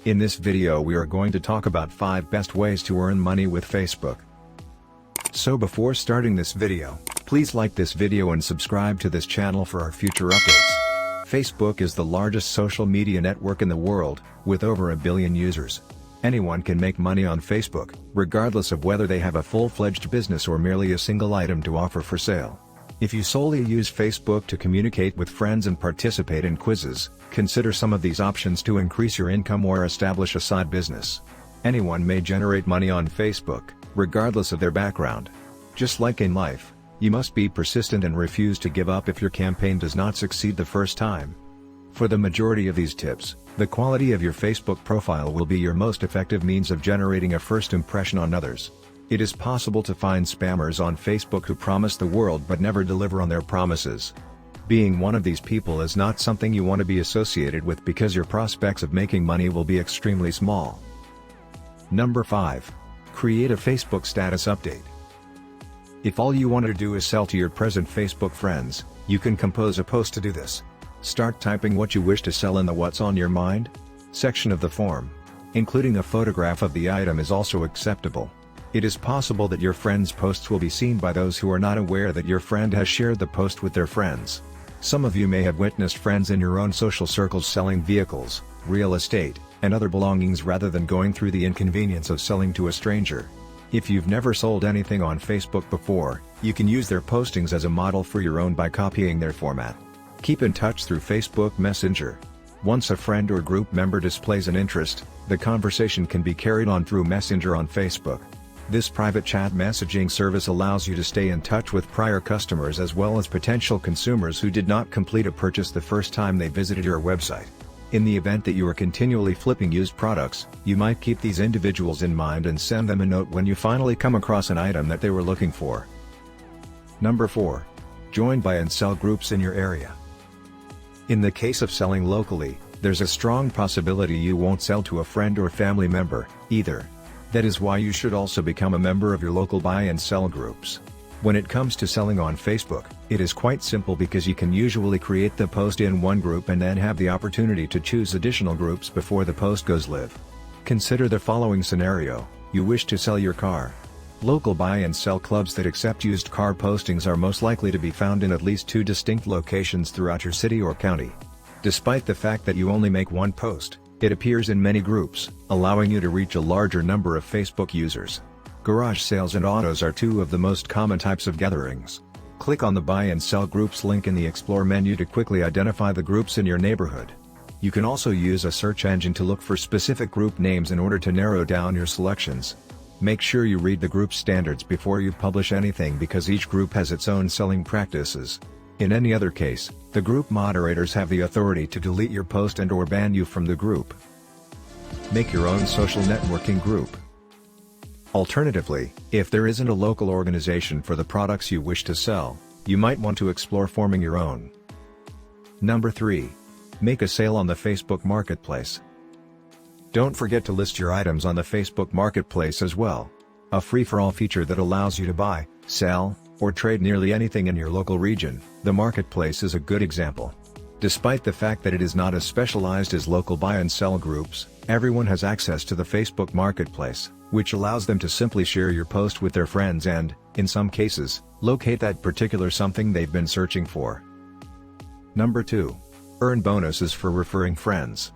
In this video we are going to talk about 5 best ways to earn money with Facebook. So before starting this video, please like this video and subscribe to this channel for our future updates. Facebook is the largest social media network in the world, with over 1 billion users. Anyone can make money on Facebook, regardless of whether they have a full-fledged business or merely a single item to offer for sale. If you solely use Facebook to communicate with friends and participate in quizzes, consider some of these options to increase your income or establish a side business. Anyone may generate money on Facebook, regardless of their background. Just like in life, you must be persistent and refuse to give up if your campaign does not succeed the first time. For the majority of these tips, the quality of your Facebook profile will be your most effective means of generating a first impression on others. It is possible to find spammers on Facebook who promise the world but never deliver on their promises. Being one of these people is not something you want to be associated with because your prospects of making money will be extremely small. Number 5. Create a Facebook status update. If all you want to do is sell to your present Facebook friends, you can compose a post to do this. Start typing what you wish to sell in the "What's on your mind" section of the form. Including a photograph of the item is also acceptable. It is possible that your friend's posts will be seen by those who are not aware that your friend has shared the post with their friends. Some of you may have witnessed friends in your own social circles selling vehicles, real estate, and other belongings rather than going through the inconvenience of selling to a stranger. If you've never sold anything on Facebook before, you can use their postings as a model for your own by copying their format. Keep in touch through Facebook Messenger. Once a friend or group member displays an interest, the conversation can be carried on through Messenger on Facebook. This private chat messaging service allows you to stay in touch with prior customers as well as potential consumers who did not complete a purchase the first time they visited your website. In the event that you are continually flipping used products, you might keep these individuals in mind and send them a note when you finally come across an item that they were looking for. Number 4. Join buy and sell groups in your area. In the case of selling locally, there's a strong possibility you won't sell to a friend or family member, either. That is why you should also become a member of your local buy and sell groups. When it comes to selling on Facebook, it is quite simple because you can usually create the post in one group and then have the opportunity to choose additional groups before the post goes live. Consider the following scenario: you wish to sell your car. Local buy and sell clubs that accept used car postings are most likely to be found in at least 2 distinct locations throughout your city or county. Despite the fact that you only make one post, it appears in many groups, allowing you to reach a larger number of Facebook users. Garage sales and autos are 2 of the most common types of gatherings. Click on the Buy and Sell Groups link in the Explore menu to quickly identify the groups in your neighborhood. You can also use a search engine to look for specific group names in order to narrow down your selections. Make sure you read the group standards before you publish anything because each group has its own selling practices. In any other case, the group moderators have the authority to delete your post and/or ban you from the group. Make your own social networking group. Alternatively, if there isn't a local organization for the products you wish to sell, you might want to explore forming your own. Number 3. Make a sale on the Facebook Marketplace. Don't forget to list your items on the Facebook Marketplace as well. A free-for-all feature that allows you to buy, sell, or trade nearly anything in your local region. The Marketplace is a good example. Despite the fact that it is not as specialized as local buy and sell groups, everyone has access to the Facebook Marketplace, which allows them to simply share your post with their friends and, in some cases, locate that particular something they've been searching for. Number 2. Earn bonuses for referring friends.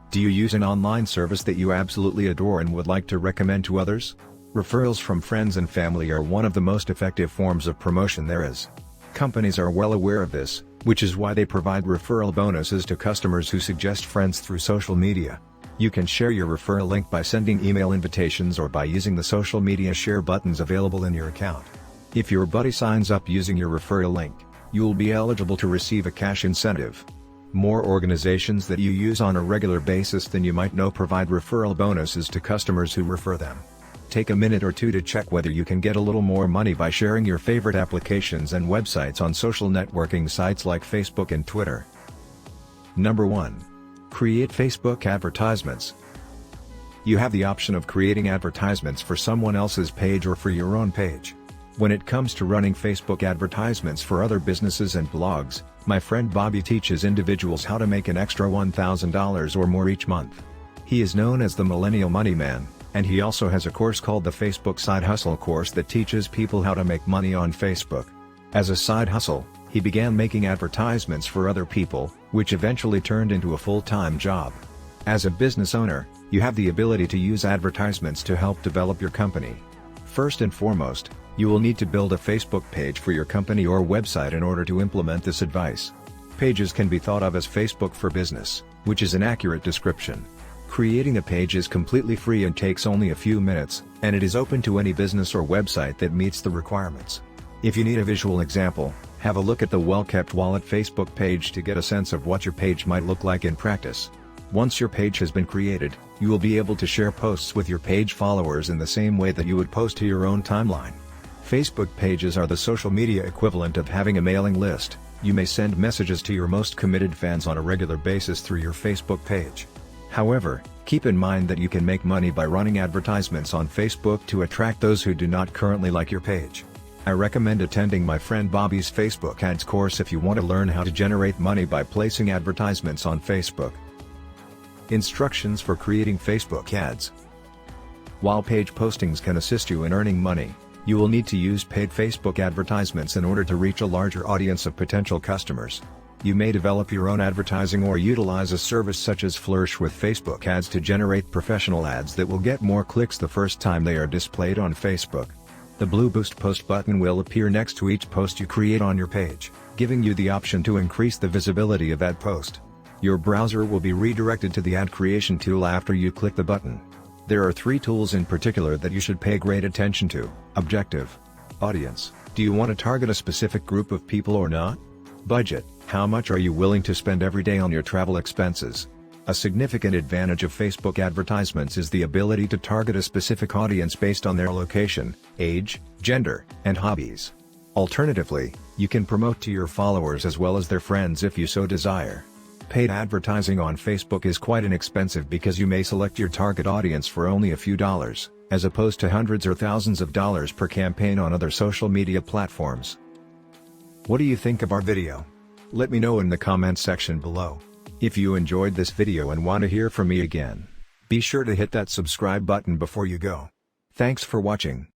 Do you use an online service that you absolutely adore and would like to recommend to others? Referrals from friends and family are one of the most effective forms of promotion there is. Companies are well aware of this, which is why they provide referral bonuses to customers who suggest friends through social media. You can share your referral link by sending email invitations or by using the social media share buttons available in your account. If your buddy signs up using your referral link, you will be eligible to receive a cash incentive. More organizations that you use on a regular basis than you might know provide referral bonuses to customers who refer them. Take a minute or 2 to check whether you can get a little more money by sharing your favorite applications and websites on social networking sites like Facebook and Twitter. Number 1. Create Facebook advertisements. You have the option of creating advertisements for someone else's page or for your own page. When it comes to running Facebook advertisements for other businesses and blogs, my friend Bobby teaches individuals how to make an extra $1,000 or more each month. He is known as the Millennial Money Man, and he also has a course called the Facebook Side Hustle course that teaches people how to make money on Facebook. As a side hustle, he began making advertisements for other people, which eventually turned into a full-time job. As a business owner, you have the ability to use advertisements to help develop your company. First and foremost, you will need to build a Facebook page for your company or website in order to implement this advice. Pages can be thought of as Facebook for Business, which is an accurate description. Creating a page is completely free and takes only a few minutes, and it is open to any business or website that meets the requirements. If you need a visual example, have a look at the Well-Kept Wallet Facebook page to get a sense of what your page might look like in practice. Once your page has been created, you will be able to share posts with your page followers in the same way that you would post to your own timeline. Facebook pages are the social media equivalent of having a mailing list. You may send messages to your most committed fans on a regular basis through your Facebook page. However, keep in mind that you can make money by running advertisements on Facebook to attract those who do not currently like your page. I recommend attending my friend Bobby's Facebook ads course if you want to learn how to generate money by placing advertisements on Facebook. Instructions for creating Facebook ads. While page postings can assist you in earning money, you will need to use paid Facebook advertisements in order to reach a larger audience of potential customers. You may develop your own advertising or utilize a service such as Flourish with Facebook ads to generate professional ads that will get more clicks the first time they are displayed on Facebook. The blue Boost Post button will appear next to each post you create on your page, giving you the option to increase the visibility of that post. Your browser will be redirected to the ad creation tool after you click the button. There are 3 tools in particular that you should pay great attention to: objective, audience, do you want to target a specific group of people or not? Budget, how much are you willing to spend every day on your travel expenses? A significant advantage of Facebook advertisements is the ability to target a specific audience based on their location, age, gender, and hobbies. Alternatively, you can promote to your followers as well as their friends if you so desire. Paid advertising on Facebook is quite inexpensive because you may select your target audience for only a few dollars, as opposed to hundreds or thousands of dollars per campaign on other social media platforms. What do you think of our video? Let me know in the comments section below. If you enjoyed this video and want to hear from me again, be sure to hit that subscribe button before you go. Thanks for watching.